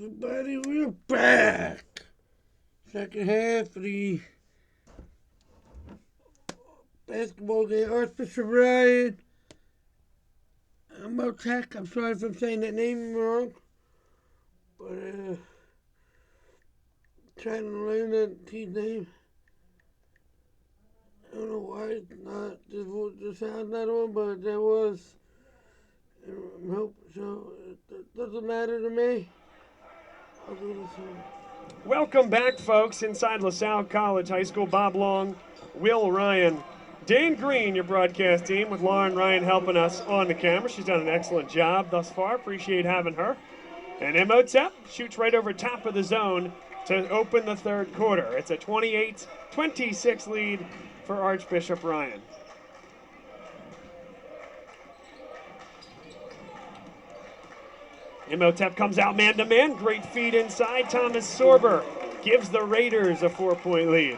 Everybody, we're back. Second half of the basketball game. Archbishop Ryan Imhotep. I'm sorry if I'm saying that name wrong, but trying to learn that team's name. I don't know why it's not the sound not on, but there was. So it doesn't matter to me. I'll do this one. Welcome back, folks, inside LaSalle College High School. Bob Long, Will Ryan, Dan Green, your broadcast team, with Lauren Ryan helping us on the camera. She's done an excellent job thus far. Appreciate having her. And Imhotep shoots right over top of the zone to open the third quarter. It's a 28-26 lead for Archbishop Ryan. Imhotep comes out man-to-man. Great feed inside. Thomas Sorber gives the Raiders a 4-point lead.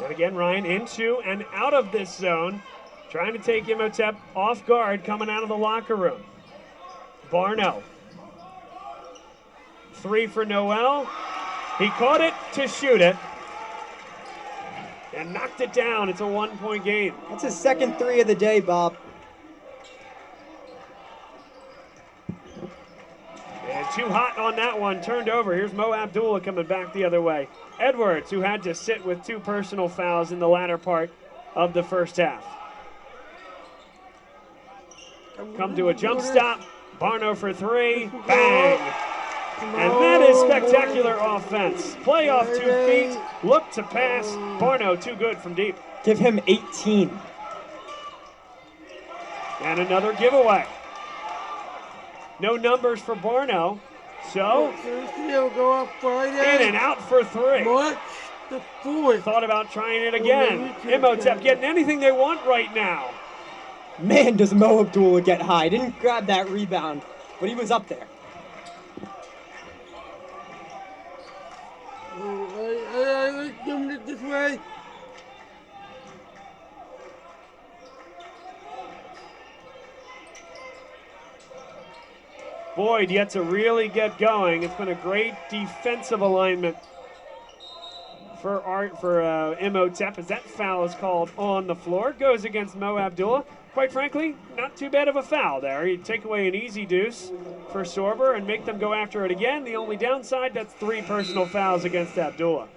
And again, Ryan into and out of this zone, trying to take Imhotep off guard coming out of the locker room. Barno. 3 for Noel. He caught it to shoot it. And knocked it down. It's a 1-point game. That's his second 3 of the day, Bob. And too hot on that one. Turned over. Here's Mo Abdullah coming back the other way. Edwards, who had to sit with 2 personal fouls in the latter part of the first half. Come to a jump stop. Barno for 3. Bang! And that is spectacular offense. Play off 2 feet, look to pass. Barno too good from deep. Give him 18. And another giveaway. No numbers for Barno. So, in and out for 3. Thought about trying it again. Imhotep getting anything they want right now. Man, does Mo Abdullah get high. Didn't grab that rebound, but he was up there. I like doing it this way. Boyd yet to really get going. It's been a great defensive alignment for Imhotep as that foul is called on the floor. Goes against Mo Abdullah. Quite frankly, not too bad of a foul there. You take away an easy deuce for Sorber and make them go after it again. The only downside, that's 3 personal fouls against Abdullah.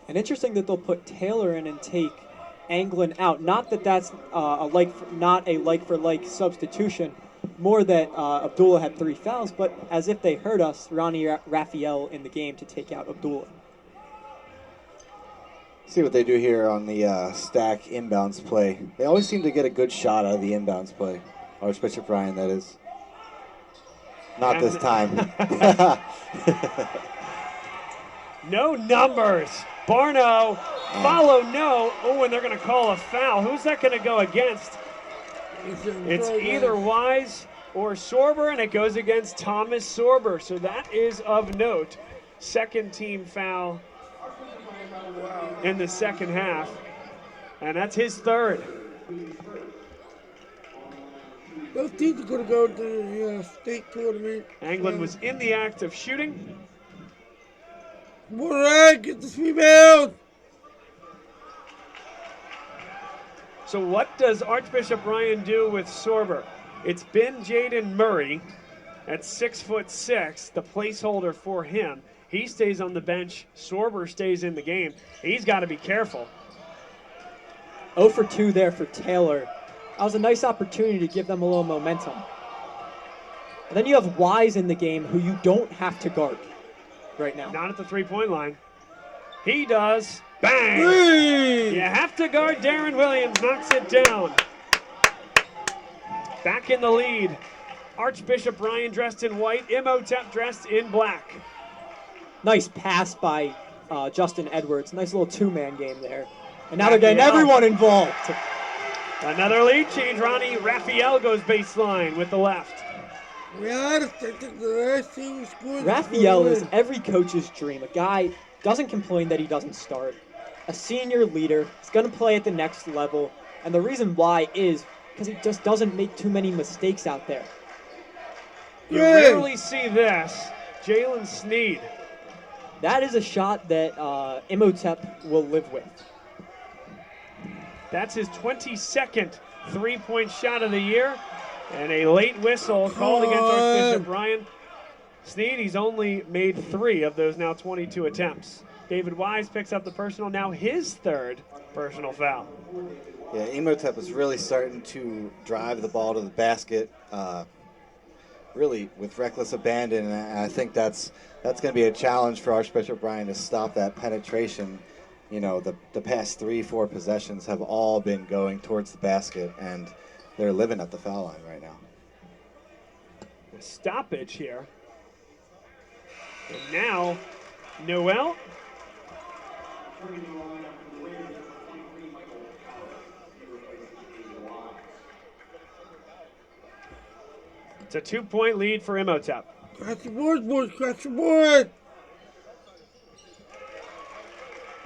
And interesting that they'll put Taylor in and take Anglin out. Not that that's not a like-for-like substitution. More that Abdullah had 3 fouls, but as if they heard us, Ronnie Raphael in the game to take out Abdullah. See what they do here on the stack inbounds play. They always seem to get a good shot out of the inbounds play. Archbishop Ryan, that is. Not this time. No numbers. Barno, follow no. Oh, and they're going to call a foul. Who's that going to go against? It's either Wise or Sorber, and it goes against Thomas Sorber. So that is of note. Second team foul in the second half, and that's his 3rd. Both teams are going to go to the state tournament. Anglin was in the act of shooting. Moran, get this rebound. So what does Archbishop Ryan do with Sorber? It's been Jaden Murray at 6'6", the placeholder for him. He stays on the bench. Sorber stays in the game. He's got to be careful. 0 for 2 there for Taylor. That was a nice opportunity to give them a little momentum. And then you have Wise in the game, who you don't have to guard right now. Not at the 3-point line. He does. Bang! Hey! You have to guard Darren Williams. Knocks it down. Back in the lead. Archbishop Ryan dressed in white. Imhotep dressed in black. Nice pass by Justin Edwards. Nice little 2-man game there. And now they're getting everyone involved. Another lead change. Ronnie Raphael goes baseline with the left. Raphael is every coach's dream. A guy doesn't complain that he doesn't start. a senior leader. He's going to play at the next level. And the reason why is because he just doesn't make too many mistakes out there. You rarely see this. Jalen Sneed. That is a shot that Imhotep will live with. That's his 22nd three-point shot of the year. And a late whistle called against Archbishop Ryan. Sneed, he's only made 3 of those now 22 attempts. David Wise picks up the personal, now his 3rd personal foul. Yeah, Imhotep is really starting to drive the ball to the basket, really with reckless abandon, and I think that's going to be a challenge for Archbishop Ryan to stop that penetration. You know, the past 3-4 possessions have all been going towards the basket, and they're living at the foul line right now. A stoppage here. And now, Noel. It's a 2-point lead for Imhotep. Catch the board, boys. Catch the board.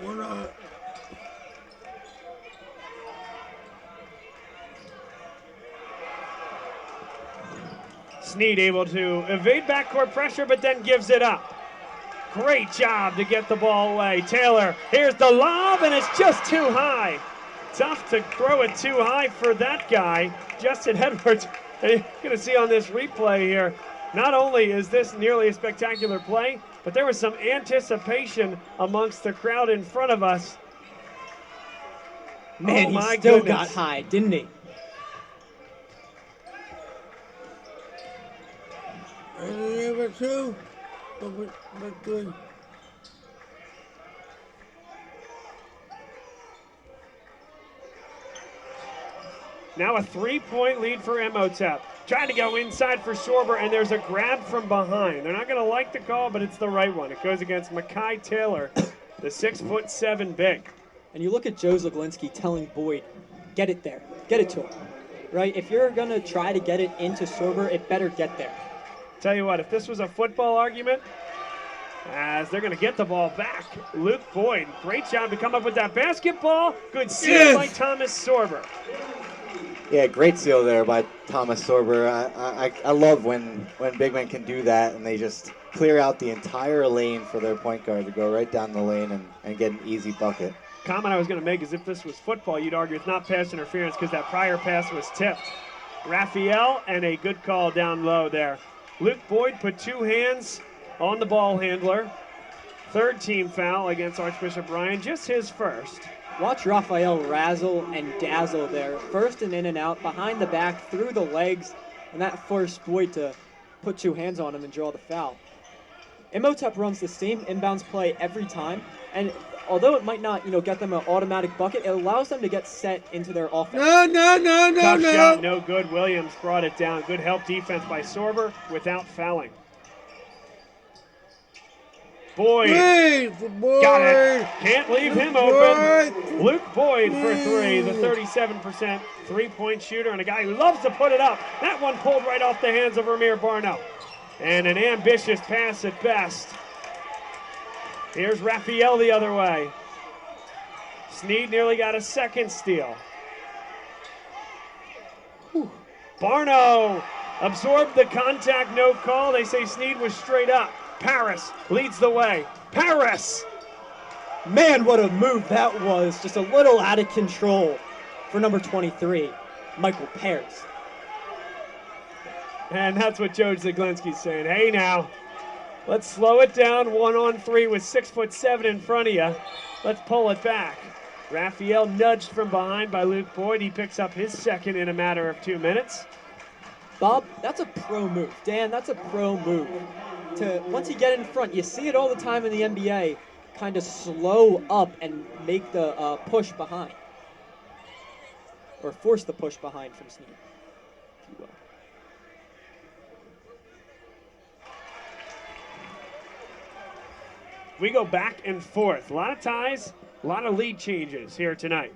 One up. Sneed able to evade backcourt pressure, but then gives it up. Great job to get the ball away. Taylor, here's the lob, and it's just too high. Tough to throw it too high for that guy, Justin Edwards. And you're going to see on this replay here, not only is this nearly a spectacular play, but there was some anticipation amongst the crowd in front of us. Man, oh, he still got high, didn't he? Number 2. Number 3. Now a 3-point lead for Imhotep. Trying to go inside for Sorber, and there's a grab from behind. They're not going to like the call, but it's the right one. It goes against Makai Taylor, the 6'7" big. And you look at Joe Zaglinski telling Boyd, get it there, get it to him, right? If you're going to try to get it into Sorber, it better get there. Tell you what, if this was a football argument, as they're going to get the ball back, Luke Boyd, great job to come up with that basketball. Good seal by Thomas Sorber. Yeah, great seal there by Thomas Sorber. I love when big men can do that and they just clear out the entire lane for their point guard to go right down the lane and get an easy bucket. Comment I was going to make is if this was football, you'd argue it's not pass interference because that prior pass was tipped. Raphael, and a good call down low there. Luke Boyd put 2 hands on the ball handler. 3rd team foul against Archbishop Ryan, just his 1st. Watch Raphael razzle and dazzle there. First and in and out, behind the back, through the legs, and that forced Boyd to put 2 hands on him and draw the foul. Imhotep runs the same inbounds play every time, and although it might not, get them an automatic bucket, it allows them to get set into their offense. Tough shot, no good. Williams brought it down. Good help defense by Sorber without fouling. Boyd got it. Can't leave him open. Luke Boyd for 3, the 37% three-point shooter, and a guy who loves to put it up. That one pulled right off the hands of Ramir Barno. And an ambitious pass at best. Here's Raphael the other way. Sneed nearly got a 2nd steal. Barno absorbed the contact, no call. They say Sneed was straight up. Paris leads the way. Paris! Man, what a move that was. Just a little out of control for number 23, Michael Paris. And that's what Joe Zaglinski's saying. Hey now, let's slow it down. 1-on-3 with 6'7" in front of you. Let's pull it back. Raphael nudged from behind by Luke Boyd. He picks up his 2nd in a matter of 2 minutes. Bob, that's a pro move. Dan, that's a pro move. Once you get in front, you see it all the time in the NBA, kind of slow up and make the push behind. Or force the push behind from Sneed, if you will. We go back and forth. A lot of ties, a lot of lead changes here tonight.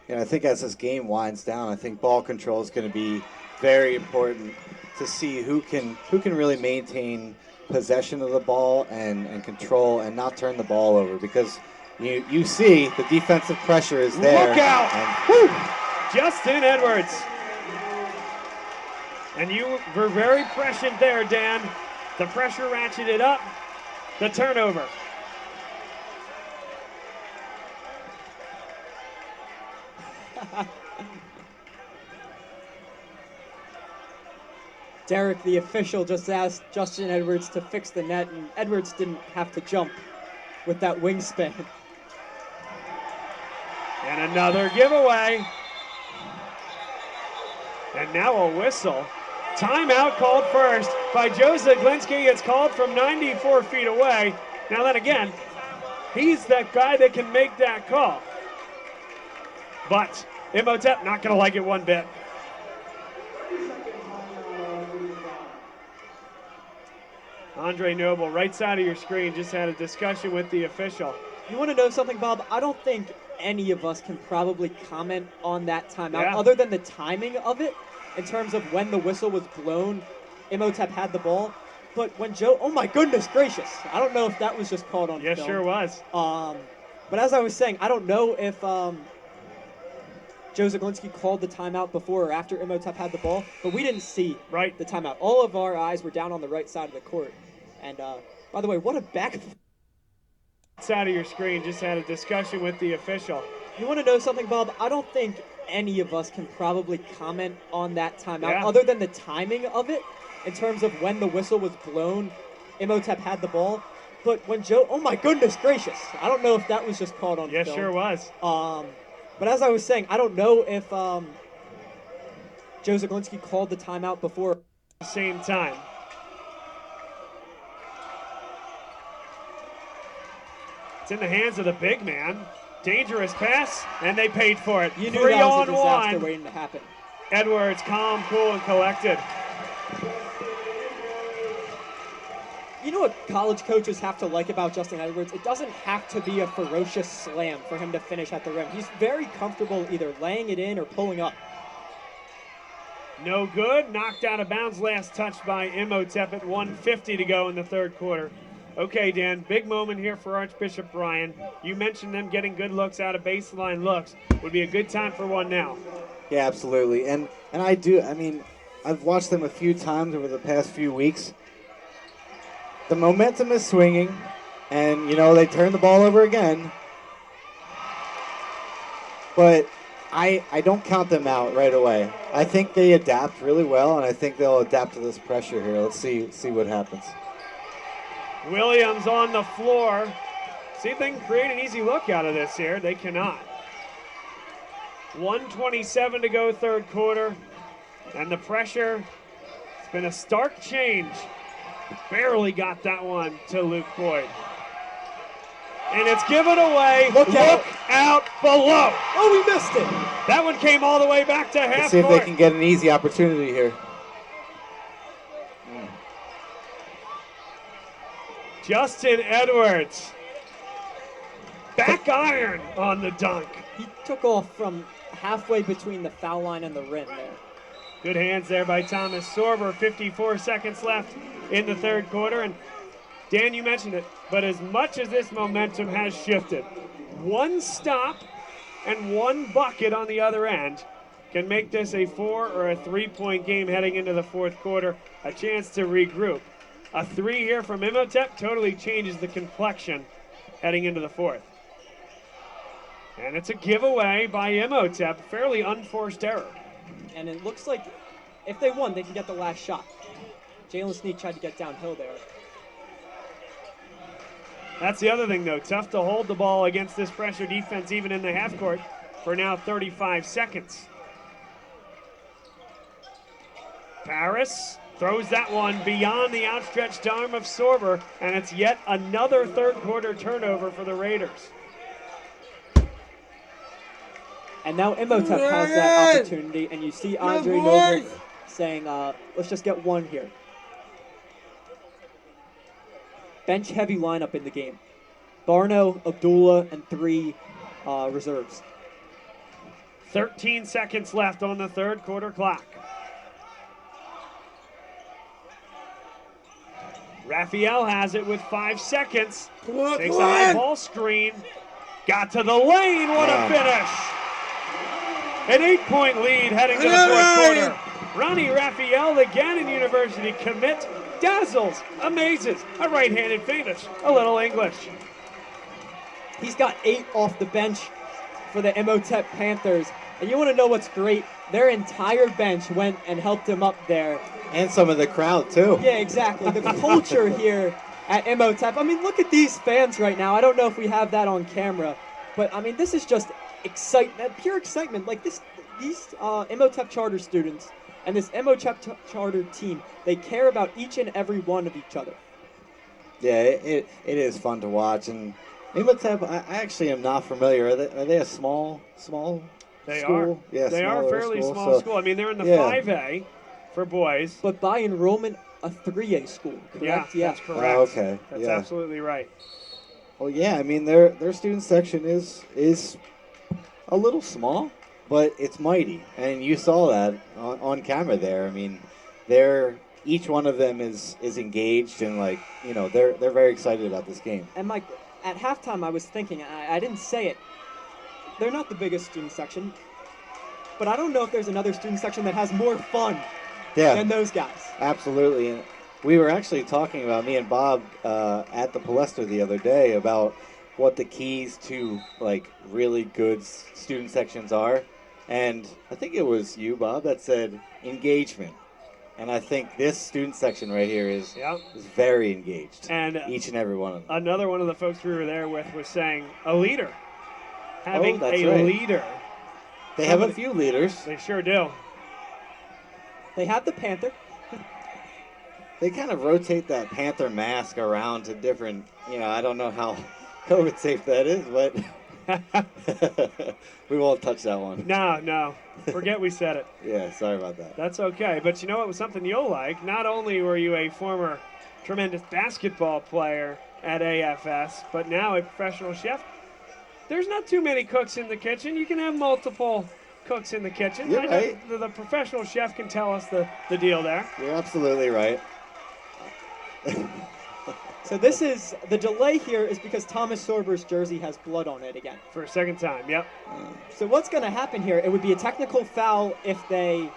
And I think as this game winds down, I think ball control is going to be very important to see who can really maintain possession of the ball and control and not turn the ball over, because you see the defensive pressure is there. Look out! And, Justin Edwards. And you were very prescient there, Dan. The pressure ratcheted up. The turnover. Derek, the official, just asked Justin Edwards to fix the net, and Edwards didn't have to jump with that wingspan. And another giveaway. And now a whistle. Timeout called first by Joe Zaglinski. It's called from 94 feet away. Now then again, he's that guy that can make that call. But Imhotep not going to like it one bit. Andre Noble, right side of your screen, just had a discussion with the official. You want to know something, Bob? I don't think any of us can probably comment on that timeout, Yeah. other than the timing of it, in terms of when the whistle was blown. Imhotep had the ball. But when Joe, oh my goodness gracious, I don't know if that was just caught on Yes, film. sure was. But as I was saying, I don't know if Joe Zaglinski called the timeout before or after Imhotep had the ball, but we didn't see the timeout. All of our eyes were down on the right side of the court. And by the way, what a back. Side of your screen, just had a discussion with the official. You want to know something, Bob? I don't think any of us can probably comment on that timeout, Yeah. other than the timing of it, in terms of when the whistle was blown. Imhotep had the ball. But when Joe, oh my goodness gracious, I don't know if that was just caught on Yes, film. sure was. But as I was saying, I don't know if Joe Zaglinski called the timeout before. Same time. It's in the hands of the big man. Dangerous pass, and they paid for it. You knew 3 that was a on disaster 1. waiting to happen. Edwards, calm, cool, and collected. You know what college coaches have to like about Justin Edwards? It doesn't have to be a ferocious slam for him to finish at the rim. He's very comfortable either laying it in or pulling up. No good. Knocked out of bounds. Last touch by Imhotep at 1:50 to go in the third quarter. Okay, Dan, big moment here for Archbishop Ryan. You mentioned them getting good looks out of baseline looks. Would be a good time for one now. yeah, absolutely. And I do. I mean, I've watched them a few times over the past few weeks. The momentum is swinging, and they turn the ball over again. But I don't count them out right away. I think they adapt really well, and I think they'll adapt to this pressure here. Let's see what happens. Williams on the floor. See if they can create an easy look out of this here. They cannot. 1:27 to go third quarter. And the pressure, it's been a stark change. Barely got that one to Luke Boyd. And it's given away. Look out below. Oh, we missed it. That one came all the way back to half Let's see if court. they can get an easy opportunity here. Justin Edwards. Back iron on the dunk. He took off from halfway between the foul line and the rim there. Good hands there by Thomas Sorber. 54 seconds left in the third quarter. And Dan, you mentioned it, but as much as this momentum has shifted, one stop and one bucket on the other end can make this a 4 or a 3-point game heading into the fourth quarter. A chance to regroup. A 3 here from Imhotep totally changes the complexion heading into the fourth. And it's a giveaway by Imhotep. Fairly unforced error. And it looks like if they won, they can get the last shot. Jalen Sneak tried to get downhill there. That's the other thing, though. Tough to hold the ball against this pressure defense, even in the half court, for now 35 seconds. Paris throws that one beyond the outstretched arm of Sorber, and it's yet another third quarter turnover for the Raiders. And now Imhotep has that opportunity, and you see Andre Noble saying, let's just get one here. Bench-heavy lineup in the game. Barno, Abdullah, and 3 reserves. 13 seconds left on the third quarter clock. Raphael has it with 5 seconds. Come on, Takes come a high on. ball screen. Got to the lane. What a finish. An 8-point lead heading to the fourth quarter. Ronnie Raphael, the Gannon University commit, dazzles, amazes, a right-handed finish, a little English. He's got 8 off the bench for the Imhotep Panthers. And you want to know what's great? Their entire bench went and helped him up there. And some of the crowd, too. Yeah, exactly. The culture here at Imhotep. I mean, look at these fans right now. I don't know if we have that on camera. But, I mean, this is just excitement, pure excitement. Like, these Imhotep charter students and this Imhotep charter team, they care about each and every one of each other. Yeah, it is fun to watch. And Imhotep, I actually am not familiar. Are they a small They school? are. Yeah, they are a fairly small school. I mean, they're in the 5A for boys. But by enrollment, a 3A school, correct? Yeah, that's correct. Oh, okay. That's absolutely right. Well, yeah, I mean, their student section is a little small, but it's mighty. And you saw that on camera there. I mean, each one of them is engaged and, like, you know, they're very excited about this game. And Mike, at halftime, I was thinking, I didn't say it, they're not the biggest student section, but I don't know if there's another student section that has more fun than those guys. Absolutely. And we were actually talking about, me and Bob, at the Palestra the other day about what the keys to, like, really good student sections are. And I think it was you, Bob, that said engagement. And I think this student section right here is very engaged. And each and every one of them. Another one of the folks we were there with was saying a leader. Having that's a right. leader. They have a few leaders. They sure do. They have the Panther. They kind of rotate that Panther mask around to different, you know, I don't know how COVID safe that is, but we won't touch that one. No. Forget we said it. Yeah, sorry about that. That's okay. But you know what was something you'll like? Not only were you a former tremendous basketball player at AFS, but now a professional chef. There's not too many cooks in the kitchen. You can have multiple cooks in the kitchen. You're right. The professional chef can tell us the deal there. You're absolutely right. So this is, the delay here is because Thomas Sorber's jersey has blood on it again. For a second time, yep. So what's going to happen here, it would be a technical foul if they,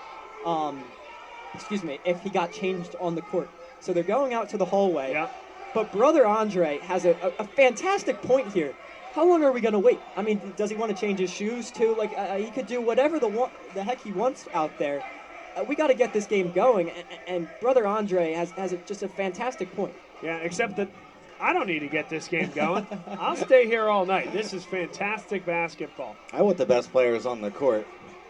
if he got changed on the court. So they're going out to the hallway. Yep. But Brother Andre has a fantastic point here. How long are we going to wait? I mean, does he want to change his shoes too? Like, he could do whatever the heck he wants out there. We got to get this game going, and Brother Andre has just a fantastic point. Yeah, except that I don't need to get this game going. I'll stay here all night. This is fantastic basketball. I want the best players on the court.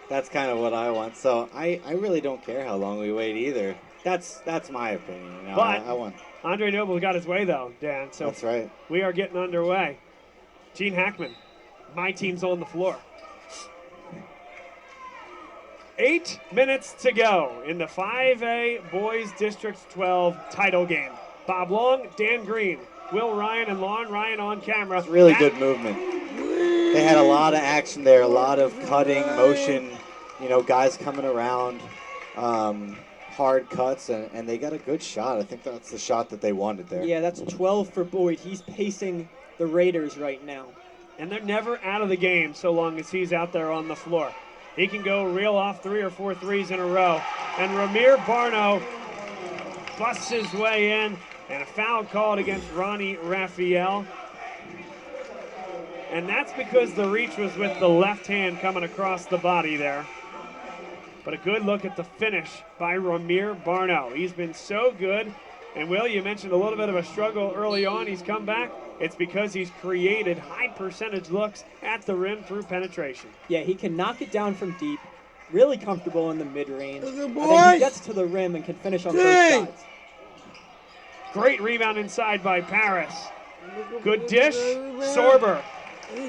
That's kind of what I want. So I really don't care how long we wait either. That's my opinion. You know, but I want. Andre Noble got his way, though, Dan. So that's right. We are getting underway. Gene Hackman, my team's on the floor. 8 minutes to go in the 5A Boys District 12 title game. Bob Long, Dan Green, Will Ryan, and Lon Ryan on camera. It's really good movement. They had a lot of action there, a lot of cutting, motion, you know, guys coming around, hard cuts, and they got a good shot. I think that's the shot that they wanted there. Yeah, that's 12 for Boyd. He's pacing the Raiders right now. And they're never out of the game so long as he's out there on the floor. He can go reel off 3 or 4 threes in a row. And Ramir Barno busts his way in, and a foul called against Ronnie Raphael. And that's because the reach was with the left hand coming across the body there. But a good look at the finish by Ramir Barno. He's been so good. And Will, you mentioned a little bit of a struggle early on. He's come back. It's because he's created high percentage looks at the rim through penetration. Yeah, he can knock it down from deep, really comfortable in the mid-range, and then he gets to the rim and can finish on both sides. Great rebound inside by Paris. Good dish, Sorber.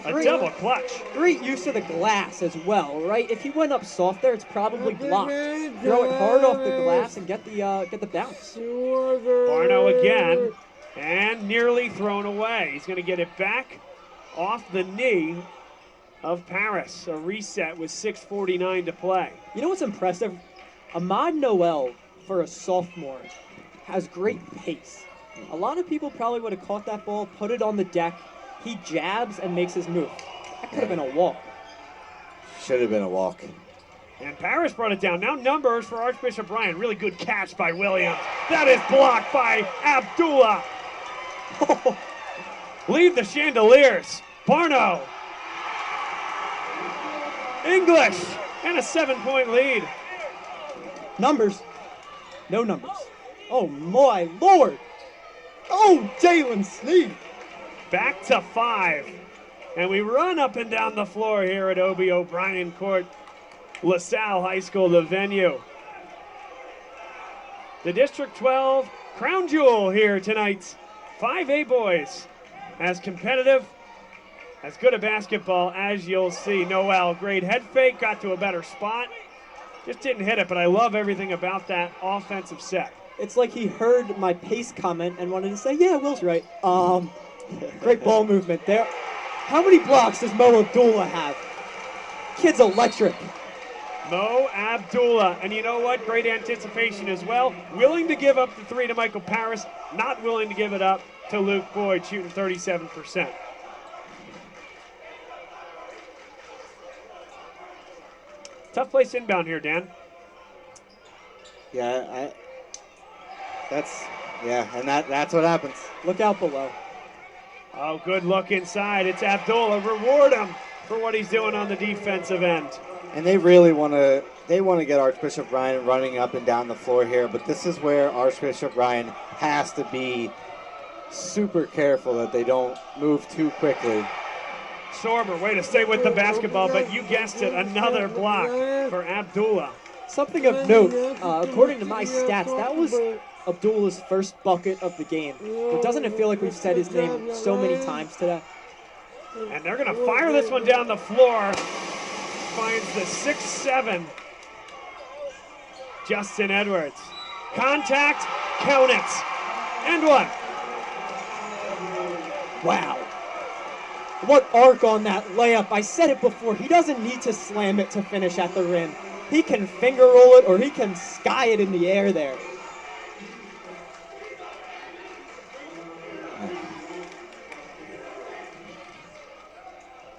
A double clutch. Great use of the glass as well, right? If he went up soft there, it's probably blocked. Throw it hard off the glass and get the bounce. Barno again, and nearly thrown away. He's going to get it back off the knee of Paris. A reset with 6:49 to play. You know what's impressive? Ahmad Noel, for a sophomore, has great pace. A lot of people probably would have caught that ball, put it on the deck. He jabs and makes his move. That could have been a walk. Should have been a walk. And Paris brought it down. Now numbers for Archbishop Ryan. Really good catch by Williams. That is blocked by Abdullah. Leave the chandeliers. Barno. English. And a 7-point lead. Numbers. No numbers. Oh, my Lord. Oh, Jalen Sneed. Back to 5. And we run up and down the floor here at O.B. O'Brien Court. LaSalle High School, the venue. The District 12 crown jewel here tonight. 5A boys. As competitive, as good a basketball as you'll see. Noel, great head fake, got to a better spot. Just didn't hit it, but I love everything about that offensive set. It's like he heard my pace comment and wanted to say, yeah, Will's right. Great ball movement there. How many blocks does Mo Abdullah have? Kid's electric. Mo Abdullah, and you know what? Great anticipation as well. Willing to give up the 3 to Michael Paris, not willing to give it up to Luke Boyd, shooting 37%. Tough place inbound here, Dan. Yeah, that's what happens. Look out below. Oh, good look inside. It's Abdullah. Reward him for what he's doing on the defensive end. And they really want to get Archbishop Ryan running up and down the floor here, but this is where Archbishop Ryan has to be super careful that they don't move too quickly. Sorber, way to stay with the basketball, but you guessed it, another block for Abdullah. Something of note, according to my stats, that was Abdullah's first bucket of the game. But doesn't it feel like we've said his name so many times today? And they're going to fire this one down the floor. Finds the 6'7", Justin Edwards. Contact, count it. And one. Wow. What arc on that layup. I said it before. He doesn't need to slam it to finish at the rim. He can finger roll it or he can sky it in the air there.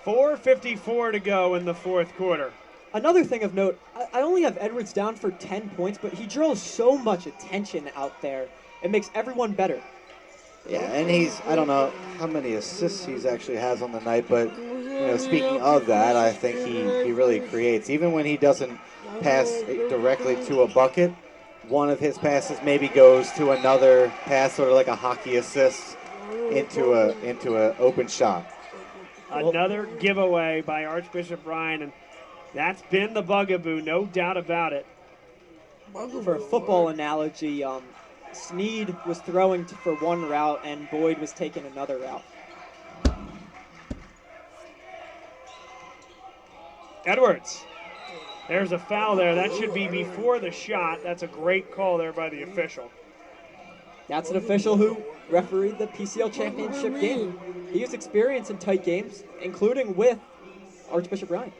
.454 to go in the fourth quarter. Another thing of note, I only have Edwards down for 10 points, but he draws so much attention out there. It makes everyone better. Yeah, and I don't know how many assists he's actually has on the night, but speaking of that, I think he really creates. Even when he doesn't pass directly to a bucket, one of his passes maybe goes to another pass, sort of like a hockey assist into a open shot. Another giveaway by Archbishop Ryan, and that's been the bugaboo, no doubt about it. For a football analogy, Sneed was throwing for one route and Boyd was taking another route. Edwards. There's a foul there. That should be before the shot. That's a great call there by the official. That's an official who refereed the PCL championship game. He has experience in tight games, including with Archbishop Ryan.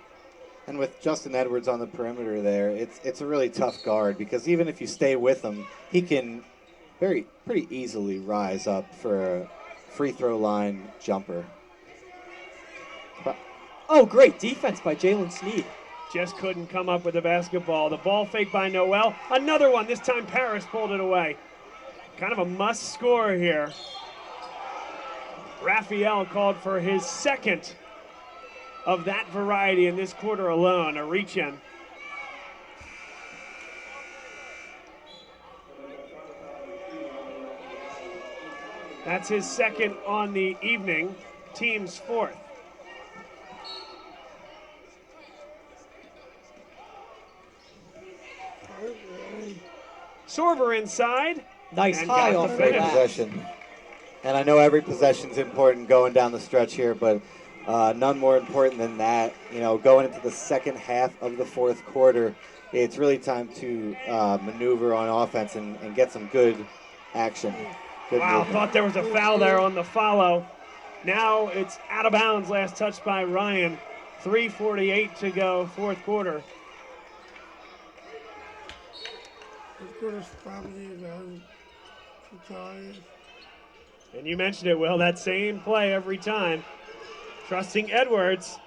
And with Justin Edwards on the perimeter there, it's a really tough guard because even if you stay with him, he can pretty easily rise up for a free throw line jumper. Oh, great defense by Jalen Sneed. Just couldn't come up with the basketball. The ball fake by Noel. Another one. This time Paris pulled it away. Kind of a must score here. Raphael called for his second of that variety in this quarter alone, a reach-in. That's his second on the evening, team's fourth. Sorber inside. Nice high off the Great possession. And I know every possession's important going down the stretch here, but none more important than that. Going into the second half of the fourth quarter, it's really time to maneuver on offense and get some good action. Good wow, movement. thought there was a foul there on the follow. Now it's out of bounds, last touch by Ryan. 3:48 to go, fourth quarter. Let's go to Spammy again. Too tired. And you mentioned it, Will, that same play every time. Trusting Edwards.